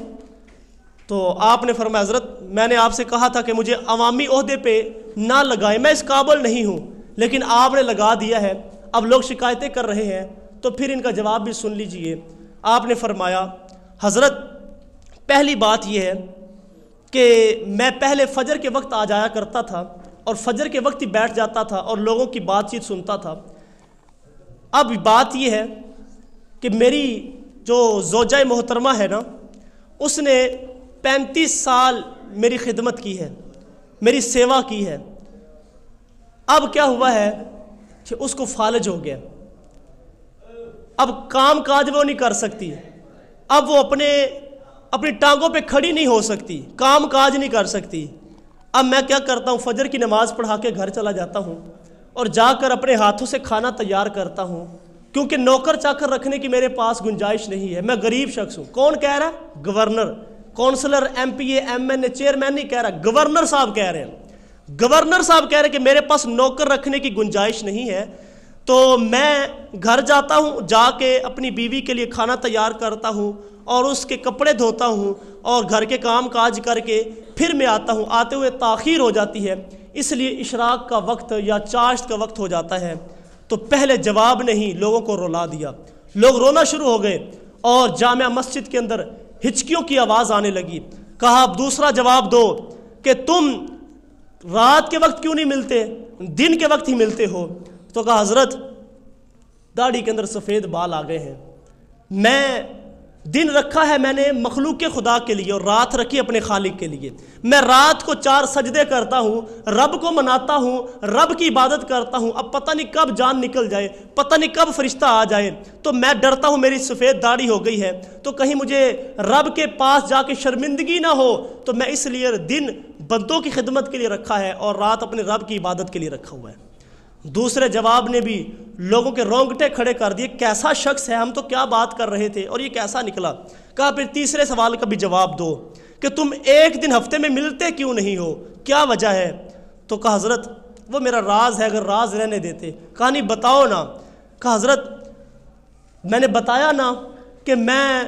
[SPEAKER 1] تو آپ نے فرمایا حضرت میں نے آپ سے کہا تھا کہ مجھے عوامی عہدے پہ نہ لگائیں، میں اس قابل نہیں ہوں، لیکن آپ نے لگا دیا ہے، اب لوگ شکایتیں کر رہے ہیں تو پھر ان کا جواب بھی سن لیجئے۔ آپ نے فرمایا حضرت پہلی بات یہ ہے کہ میں پہلے فجر کے وقت آ جایا کرتا تھا اور فجر کے وقت ہی بیٹھ جاتا تھا اور لوگوں کی بات چیت سنتا تھا۔ اب بات یہ ہے کہ میری جو زوجہ محترمہ ہے نا اس نے 35 سال میری خدمت کی ہے، میری سیوا کی ہے۔ اب کیا ہوا ہے کہ اس کو فالج ہو گیا، اب کام کاج وہ نہیں کر سکتی، اب وہ اپنی ٹانگوں پہ کھڑی نہیں ہو سکتی، کام کاج نہیں کر سکتی۔ اب میں کیا کرتا ہوں، فجر کی نماز پڑھا کے گھر چلا جاتا ہوں اور جا کر اپنے ہاتھوں سے کھانا تیار کرتا ہوں، کیونکہ نوکر چاکر رکھنے کی میرے پاس گنجائش نہیں ہے، میں غریب شخص ہوں۔ کون کہہ رہا ہے؟ گورنر، کونسلر، ایم پی اے، ایم این اے، چیئرمین نہیں کہہ رہا، گورنر صاحب کہہ رہے ہیں۔ گورنر صاحب کہہ رہے ہیں کہ میرے پاس نوکر رکھنے کی گنجائش نہیں ہے، تو میں گھر جاتا ہوں، جا کے اپنی بیوی کے لیے کھانا تیار کرتا ہوں اور اس کے کپڑے دھوتا ہوں اور گھر کے کام کاج کر کے پھر میں آتا ہوں، آتے ہوئے تاخیر ہو جاتی ہے، اس لیے اشراق کا وقت یا چاشت کا وقت ہو جاتا ہے۔ تو پہلے جواب نہیں، لوگوں کو رلا دیا، لوگ رونا شروع ہو گئے اور جامع مسجد کے اندر ہچکیوں کی آواز آنے لگی۔ کہا اب دوسرا جواب دو کہ تم رات کے وقت کیوں نہیں ملتے، دن کے وقت ہی ملتے ہو؟ تو کہا حضرت داڑھی کے اندر سفید بال آ گئے ہیں، میں دن رکھا ہے میں نے مخلوق خدا کے لیے اور رات رکھی اپنے خالق کے لیے، میں رات کو 4 سجدے کرتا ہوں، رب کو مناتا ہوں، رب کی عبادت کرتا ہوں، اب پتہ نہیں کب جان نکل جائے، پتہ نہیں کب فرشتہ آ جائے، تو میں ڈرتا ہوں میری سفید داڑھی ہو گئی ہے تو کہیں مجھے رب کے پاس جا کے شرمندگی نہ ہو، تو میں اس لیے دن بندوں کی خدمت کے لیے رکھا ہے اور رات اپنے رب کی عبادت کے لیے رکھا ہوا ہے۔ دوسرے جواب نے بھی لوگوں کے رونگٹے کھڑے کر دیے، کیسا شخص ہے، ہم تو کیا بات کر رہے تھے اور یہ کیسا نکلا۔ کہا پھر تیسرے سوال کا بھی جواب دو کہ تم ایک دن ہفتے میں ملتے کیوں نہیں ہو، کیا وجہ ہے؟ تو کہا حضرت وہ میرا راز ہے، اگر راز رہنے دیتے۔ کہا نہیں بتاؤ نا۔ کہا حضرت میں نے بتایا نا کہ میں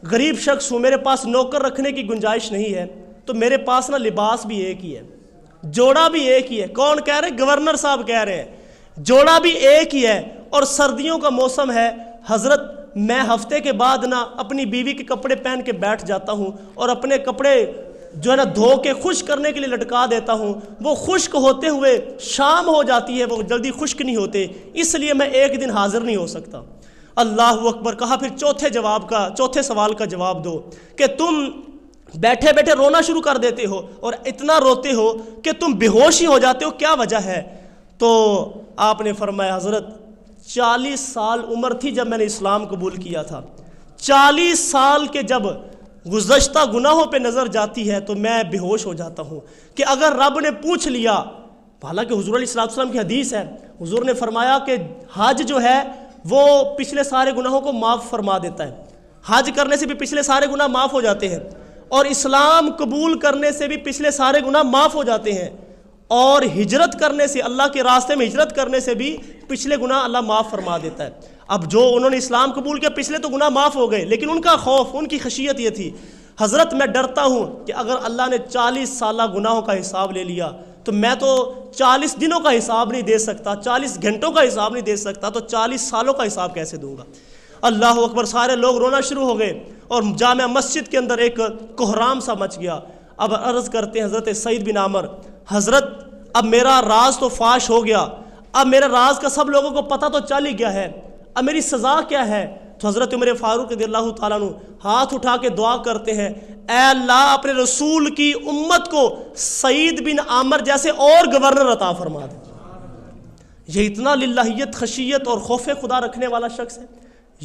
[SPEAKER 1] غریب شخص ہوں، میرے پاس نوکر رکھنے کی گنجائش نہیں ہے، تو میرے پاس نا لباس بھی ایک ہی ہے، جوڑا بھی ایک ہی ہے۔ کون کہہ رہے؟ گورنر صاحب کہہ رہے ہیں، جوڑا بھی ایک ہی ہے اور سردیوں کا موسم ہے حضرت، میں ہفتے کے بعد نا اپنی بیوی کے کپڑے پہن کے بیٹھ جاتا ہوں اور اپنے کپڑے جو ہے نا دھو کے خشک کرنے کے لیے لٹکا دیتا ہوں، وہ خشک ہوتے ہوئے شام ہو جاتی ہے، وہ جلدی خشک نہیں ہوتے، اس لیے میں ایک دن حاضر نہیں ہو سکتا۔ اللہ اکبر۔ کہا پھر چوتھے سوال کا جواب دو کہ تم بیٹھے بیٹھے رونا شروع کر دیتے ہو اور اتنا روتے ہو کہ تم بے ہوش ہی ہو جاتے ہو، کیا وجہ ہے؟ تو آپ نے فرمایا حضرت 40 سال عمر تھی جب میں نے اسلام قبول کیا تھا، 40 سال کے جب گزشتہ گناہوں پہ نظر جاتی ہے تو میں بے ہوش ہو جاتا ہوں کہ اگر رب نے پوچھ لیا، حالانکہ حضور علیہ السلام کی حدیث ہے، حضور نے فرمایا کہ حج جو ہے وہ پچھلے سارے گناہوں کو معاف فرما دیتا ہے، حج کرنے سے بھی پچھلے سارے گناہ معاف ہو جاتے ہیں، اور اسلام قبول کرنے سے بھی پچھلے سارے گناہ معاف ہو جاتے ہیں، اور ہجرت کرنے سے، اللہ کے راستے میں ہجرت کرنے سے بھی پچھلے گناہ اللہ معاف فرما دیتا ہے۔ اب جو انہوں نے اسلام قبول کیا پچھلے تو گناہ معاف ہو گئے، لیکن ان کا خوف، ان کی خشیت یہ تھی حضرت میں ڈرتا ہوں کہ اگر اللہ نے 40 سالہ گناہوں کا حساب لے لیا تو میں تو 40 دنوں کا حساب نہیں دے سکتا، 40 گھنٹوں کا حساب نہیں دے سکتا، تو 40 سالوں کا حساب کیسے دوں گا؟ اللہ اکبر۔ سارے لوگ رونا شروع ہو گئے اور جامع مسجد کے اندر ایک کوہرام سا مچ گیا۔ اب عرض کرتے ہیں حضرت سعید بن عامر، حضرت اب میرا راز تو فاش ہو گیا، اب میرے راز کا سب لوگوں کو پتہ تو چل ہی گیا ہے، اب میری سزا کیا ہے؟ تو حضرت عمر فاروق رضی اللہ تعالیٰ عنہ ہاتھ اٹھا کے دعا کرتے ہیں، اے اللہ اپنے رسول کی امت کو سعید بن عامر جیسے اور گورنر عطا فرما دے۔ یہ اتنا للہیت، خشیت اور خوف خدا رکھنے والا شخص ہے،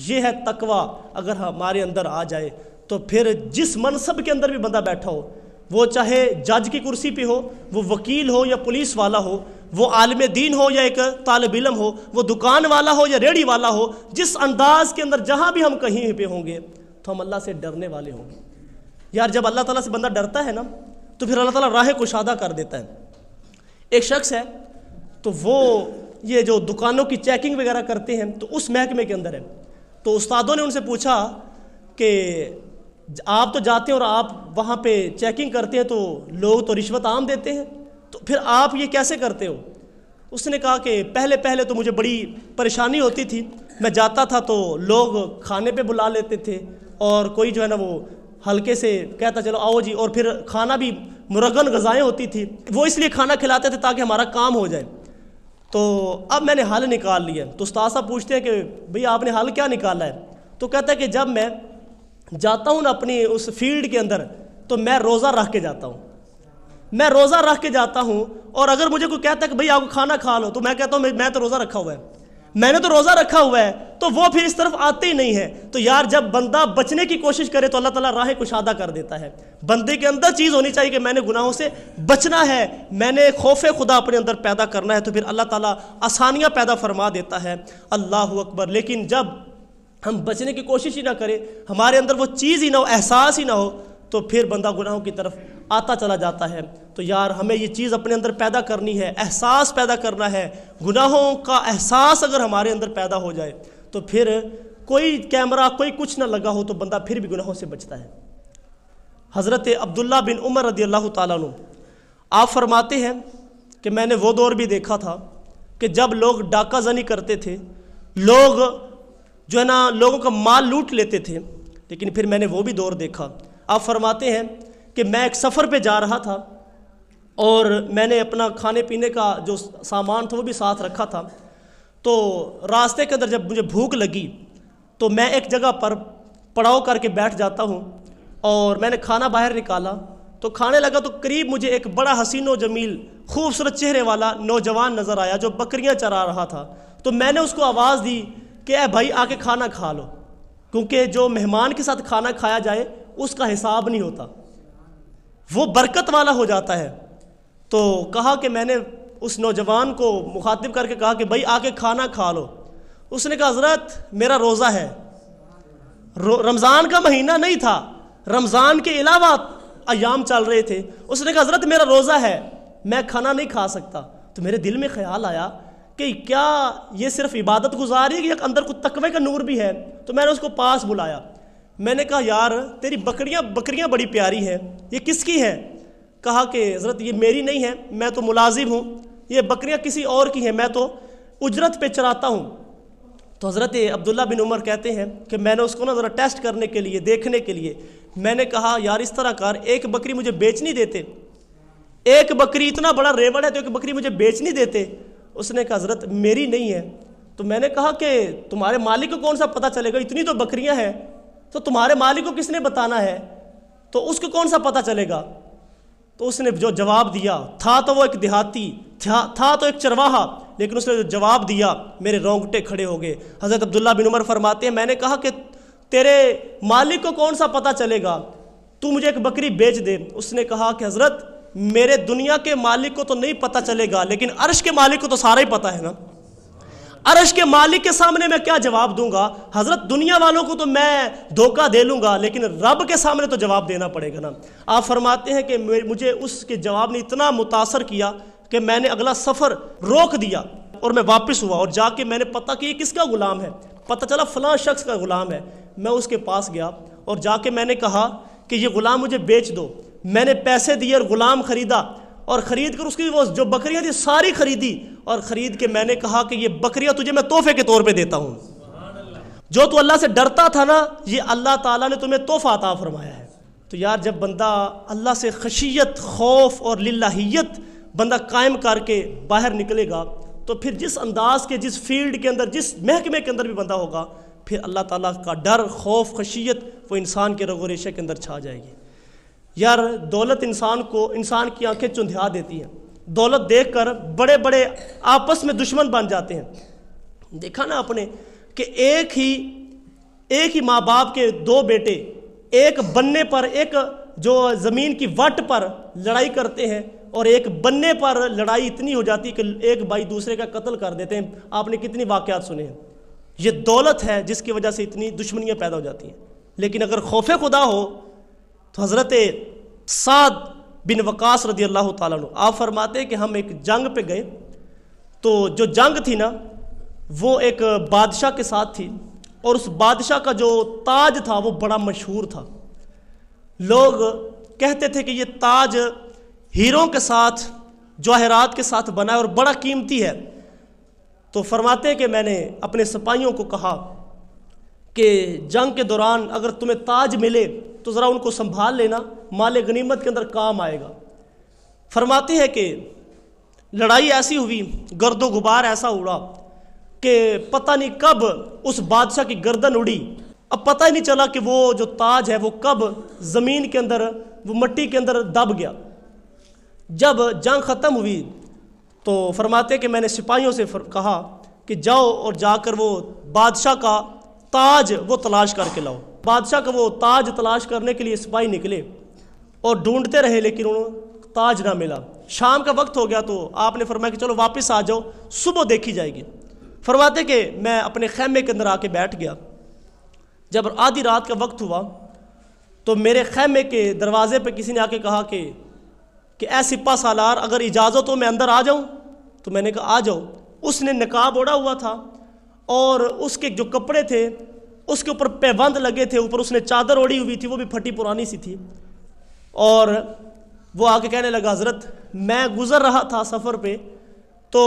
[SPEAKER 1] یہ ہے تقوی۔ اگر ہمارے اندر آ جائے تو پھر جس منصب کے اندر بھی بندہ بیٹھا ہو، وہ چاہے جج کی کرسی پہ ہو، وہ وکیل ہو یا پولیس والا ہو، وہ عالم دین ہو یا ایک طالب علم ہو، وہ دکان والا ہو یا ریڑھی والا ہو، جس انداز کے اندر جہاں بھی ہم کہیں پہ ہوں گے تو ہم اللہ سے ڈرنے والے ہوں گے۔ یار جب اللہ تعالیٰ سے بندہ ڈرتا ہے نا تو پھر اللہ تعالیٰ راہ کشادہ کر دیتا ہے۔ ایک شخص ہے تو وہ یہ جو دکانوں کی چیکنگ وغیرہ کرتے ہیں تو اس محکمے کے اندر ہے، تو استادوں نے ان سے پوچھا کہ آپ تو جاتے ہیں اور آپ وہاں پہ چیکنگ کرتے ہیں تو لوگ تو رشوت عام دیتے ہیں، تو پھر آپ یہ کیسے کرتے ہو؟ اس نے کہا کہ پہلے تو مجھے بڑی پریشانی ہوتی تھی، میں جاتا تھا تو لوگ کھانے پہ بلا لیتے تھے اور کوئی جو ہے نا وہ ہلکے سے کہتا چلو آؤ جی، اور پھر کھانا بھی مرغن غذائیں ہوتی تھی، وہ اس لیے کھانا کھلاتے تھے تاکہ ہمارا کام ہو جائے۔ تو اب میں نے حل نکال لیا۔ تو استاد صاحب پوچھتے ہیں کہ بھئی آپ نے حل کیا نکالا ہے؟ تو کہتا ہے کہ جب میں جاتا ہوں نا اپنی اس فیلڈ کے اندر تو میں روزہ رکھ کے جاتا ہوں، میں روزہ رکھ کے جاتا ہوں، اور اگر مجھے کوئی کہتا ہے کہ بھئی آپ کھانا کھا لو تو میں کہتا ہوں میں تو روزہ رکھا ہوا ہے، میں نے تو روزہ رکھا ہوا ہے، تو وہ پھر اس طرف آتے ہی نہیں ہے۔ تو یار جب بندہ بچنے کی کوشش کرے تو اللہ تعالیٰ راہ کشادہ کر دیتا ہے۔ بندے کے اندر چیز ہونی چاہیے کہ میں نے گناہوں سے بچنا ہے، میں نے خوف خدا اپنے اندر پیدا کرنا ہے، تو پھر اللہ تعالیٰ آسانیاں پیدا فرما دیتا ہے۔ اللہ اکبر۔ لیکن جب ہم بچنے کی کوشش ہی نہ کریں، ہمارے اندر وہ چیز ہی نہ ہو، احساس ہی نہ ہو، تو پھر بندہ گناہوں کی طرف آتا چلا جاتا ہے۔ تو یار ہمیں یہ چیز اپنے اندر پیدا کرنی ہے، احساس پیدا کرنا ہے۔ گناہوں کا احساس اگر ہمارے اندر پیدا ہو جائے تو پھر کوئی کیمرہ کوئی کچھ نہ لگا ہو تو بندہ پھر بھی گناہوں سے بچتا ہے۔ حضرت عبداللہ بن عمر رضی اللہ تعالیٰ عنہ آپ فرماتے ہیں کہ میں نے وہ دور بھی دیکھا تھا کہ جب لوگ ڈاکہ زنی کرتے تھے، لوگ جو ہے نا لوگوں کا مال لوٹ لیتے تھے، لیکن پھر میں نے وہ بھی دور دیکھا۔ آپ فرماتے ہیں کہ میں ایک سفر پہ جا رہا تھا اور میں نے اپنا کھانے پینے کا جو سامان تھا وہ بھی ساتھ رکھا تھا، تو راستے کے اندر جب مجھے بھوک لگی تو میں ایک جگہ پر پڑاؤ کر کے بیٹھ جاتا ہوں، اور میں نے کھانا باہر نکالا تو کھانے لگا تو قریب مجھے ایک بڑا حسین و جمیل خوبصورت چہرے والا نوجوان نظر آیا جو بکریاں چرا رہا تھا۔ تو میں نے اس کو آواز دی کہ اے بھائی آ کے کھانا کھا لو، کیونکہ جو مہمان کے ساتھ کھانا کھایا جائے اس کا حساب نہیں ہوتا، وہ برکت والا ہو جاتا ہے۔ تو کہا کہ میں نے اس نوجوان کو مخاطب کر کے کہا کہ بھائی آ کے کھانا کھا لو۔ اس نے کہا حضرت میرا روزہ ہے، رمضان کا مہینہ نہیں تھا، رمضان کے علاوہ ایام چل رہے تھے۔ اس نے کہا حضرت میرا روزہ ہے، میں کھانا نہیں کھا سکتا۔ تو میرے دل میں خیال آیا کہ کیا یہ صرف عبادت گزاری ہے کہ اندر کو تقوی کا نور بھی ہے؟ تو میں نے اس کو پاس بلایا، میں نے کہا یار تیری بکریاں بڑی پیاری ہیں، یہ کس کی ہے؟ کہا کہ حضرت یہ میری نہیں ہے، میں تو ملازم ہوں، یہ بکریاں کسی اور کی ہیں، میں تو اجرت پہ چراتا ہوں۔ تو حضرت عبداللہ بن عمر کہتے ہیں کہ میں نے اس کو ذرا ٹیسٹ کرنے کے لیے، دیکھنے کے لیے میں نے کہا یار اس طرح کر، ایک بکری مجھے بیچ نہیں دیتے؟ ایک بکری اتنا بڑا ریوڑ ہے تو ایک بکری مجھے بیچ نہیں دیتے؟ اس نے کہا حضرت میری نہیں ہے۔ تو میں نے کہا کہ تمہارے مالک کو کون سا پتہ چلے گا، اتنی تو بکریاں ہیں تو تمہارے مالک کو کس نے بتانا ہے، تو اس کو کون سا پتہ چلے گا؟ تو اس نے جو جواب دیا، تھا تو وہ ایک دیہاتی، تھا تو ایک چرواہا، لیکن اس نے جو جواب دیا میرے رونگٹے کھڑے ہو گئے۔ حضرت عبداللہ بن عمر فرماتے ہیں میں نے کہا کہ تیرے مالک کو کون سا پتہ چلے گا، تو مجھے ایک بکری بیچ دے۔ اس نے کہا کہ حضرت میرے دنیا کے مالک کو تو نہیں پتہ چلے گا، لیکن عرش کے مالک کو تو سارا ہی پتہ ہے نا، عرش کے مالک کے سامنے میں کیا جواب دوں گا؟ حضرت دنیا والوں کو تو میں دھوکہ دے لوں گا، لیکن رب کے سامنے تو جواب دینا پڑے گا نا۔ آپ فرماتے ہیں کہ مجھے اس کے جواب نے اتنا متاثر کیا کہ میں نے اگلا سفر روک دیا اور میں واپس ہوا، اور جا کے میں نے پتہ کہ یہ کس کا غلام ہے، پتہ چلا فلاں شخص کا غلام ہے۔ میں اس کے پاس گیا اور جا کے میں نے کہا کہ یہ غلام مجھے بیچ دو۔ میں نے پیسے دیے اور غلام خریدا، اور خرید کر اس کی وہ جو بکریاں تھی ساری خریدی، اور خرید کے میں نے کہا کہ یہ بکریاں تجھے میں تحفے کے طور پہ دیتا ہوں، جو تو اللہ سے ڈرتا تھا نا، یہ اللہ تعالیٰ نے تمہیں تحفہ عطا فرمایا ہے۔ تو یار جب بندہ اللہ سے خشیت، خوف اور للہیت بندہ قائم کر کے باہر نکلے گا تو پھر جس انداز کے، جس فیلڈ کے اندر، جس محکمے کے اندر بھی بندہ ہوگا، پھر اللہ تعالیٰ کا ڈر، خوف، خشیت وہ انسان کے رگ و ریشے کے اندر چھا جائے گی۔ یار دولت انسان کی آنکھیں چندھیا دیتی ہیں، دولت دیکھ کر بڑے بڑے آپس میں دشمن بن جاتے ہیں۔ دیکھا نا آپ نے کہ ایک ہی ماں باپ کے دو بیٹے ایک بننے پر، ایک جو زمین کی وٹ پر لڑائی کرتے ہیں، اور ایک بننے پر لڑائی اتنی ہو جاتی ہے کہ ایک بھائی دوسرے کا قتل کر دیتے ہیں۔ آپ نے کتنی واقعات سنے ہیں۔ یہ دولت ہے جس کی وجہ سے اتنی دشمنیاں پیدا ہو جاتی ہیں۔ لیکن اگر خوف خدا ہو تو حضرت سعد بن وقاص رضی اللہ تعالیٰ عنہ آپ فرماتے ہیں کہ ہم ایک جنگ پہ گئے، تو جو جنگ تھی نا وہ ایک بادشاہ کے ساتھ تھی، اور اس بادشاہ کا جو تاج تھا وہ بڑا مشہور تھا۔ لوگ کہتے تھے کہ یہ تاج ہیروں کے ساتھ، جواہرات کے ساتھ بنا ہے اور بڑا قیمتی ہے۔ تو فرماتے ہیں کہ میں نے اپنے سپاہیوں کو کہا کہ جنگ کے دوران اگر تمہیں تاج ملے تو ذرا ان کو سنبھال لینا، مال غنیمت کے اندر کام آئے گا۔ فرماتے ہیں کہ لڑائی ایسی ہوئی، گرد و غبار ایسا اڑا کہ پتہ نہیں کب اس بادشاہ کی گردن اڑی، اب پتہ ہی نہیں چلا کہ وہ جو تاج ہے وہ کب زمین کے اندر، وہ مٹی کے اندر دب گیا۔ جب جنگ ختم ہوئی تو فرماتے کہ میں نے سپاہیوں سے کہا کہ جاؤ اور جا کر وہ بادشاہ کا تاج وہ تلاش کر کے لاؤ۔ بادشاہ کا وہ تاج تلاش کرنے کے لیے سپاہی نکلے اور ڈھونڈتے رہے، لیکن انہوں تاج نہ ملا۔ شام کا وقت ہو گیا تو آپ نے فرمایا کہ چلو واپس آ جاؤ، صبح دیکھی جائے گی۔ فرماتے کہ میں اپنے خیمے کے اندر آ کے بیٹھ گیا۔ جب آدھی رات کا وقت ہوا تو میرے خیمے کے دروازے پہ کسی نے آ کے کہا کہ اے سپہ سالار اگر اجازت ہو میں اندر آ جاؤں؟ تو میں نے کہا آ جاؤ۔ اس نے نقاب اوڑھا ہوا تھا اور اس کے جو کپڑے تھے اس کے اوپر پیبند لگے تھے، اوپر اس نے چادر اوڑھی ہوئی تھی، وہ بھی پھٹی پرانی سی تھی، اور وہ آ کے کہنے لگا حضرت میں گزر رہا تھا سفر پہ تو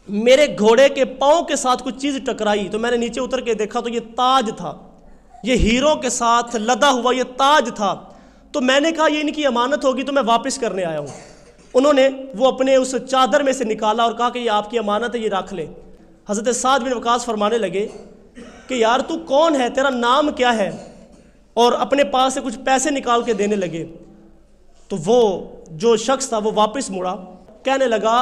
[SPEAKER 1] میرے گھوڑے کے پاؤں کے ساتھ کچھ چیز ٹکرائی، تو میں نے نیچے اتر کے دیکھا تو یہ تاج تھا، یہ ہیروں کے ساتھ لدا ہوا یہ تاج تھا۔ تو میں نے کہا یہ ان کی امانت ہوگی تو میں واپس کرنے آیا ہوں۔ انہوں نے وہ اپنے اس چادر میں سے نکالا اور کہا کہ یہ آپ کی امانت ہے، یہ رکھ لیں۔ حضرت سعد بن وقاص فرمانے لگے کہ یار تو کون ہے، تیرا نام کیا ہے، اور اپنے پاس سے کچھ پیسے نکال کے دینے لگے۔ تو وہ جو شخص تھا وہ واپس مڑا، کہنے لگا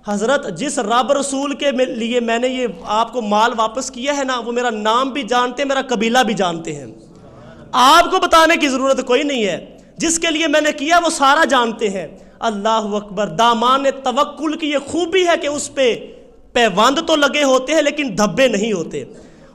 [SPEAKER 1] حضرت جس رب رسول کے لیے میں نے یہ آپ کو مال واپس کیا ہے نا، وہ میرا نام بھی جانتے ہیں، میرا قبیلہ بھی جانتے ہیں، آپ کو بتانے کی ضرورت کوئی نہیں ہے، جس کے لیے میں نے کیا وہ سارا جانتے ہیں۔ اللہ اکبر۔ دامان توکل کی یہ خوبی ہے کہ اس پہ پیوند تو لگے ہوتے ہیں لیکن دھبے نہیں ہوتے۔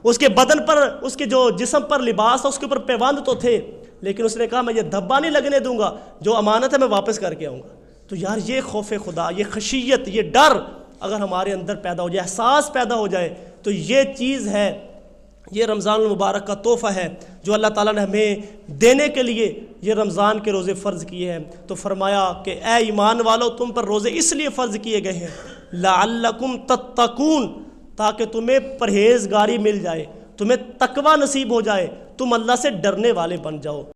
[SPEAKER 1] اس کے بدن پر، اس کے جو جسم پر لباس تھا اس کے اوپر پیوند تو تھے، لیکن اس نے کہا میں یہ دھبا نہیں لگنے دوں گا، جو امانت ہے میں واپس کر کے آؤں گا۔ تو یار یہ خوف خدا، یہ خشیت، یہ ڈر اگر ہمارے اندر پیدا ہو جائے، احساس پیدا ہو جائے، تو یہ چیز ہے، یہ رمضان المبارک کا تحفہ ہے جو اللہ تعالیٰ نے ہمیں دینے کے لیے یہ رمضان کے روزے فرض کیے ہیں۔ تو فرمایا کہ اے ایمان والو، تم پر روزے اس لیے فرض کیے گئے ہیں لعلکم تتقون، تاکہ تمہیں پرہیزگاری مل جائے، تمہیں تقوی نصیب ہو جائے، تم اللہ سے ڈرنے والے بن جاؤ۔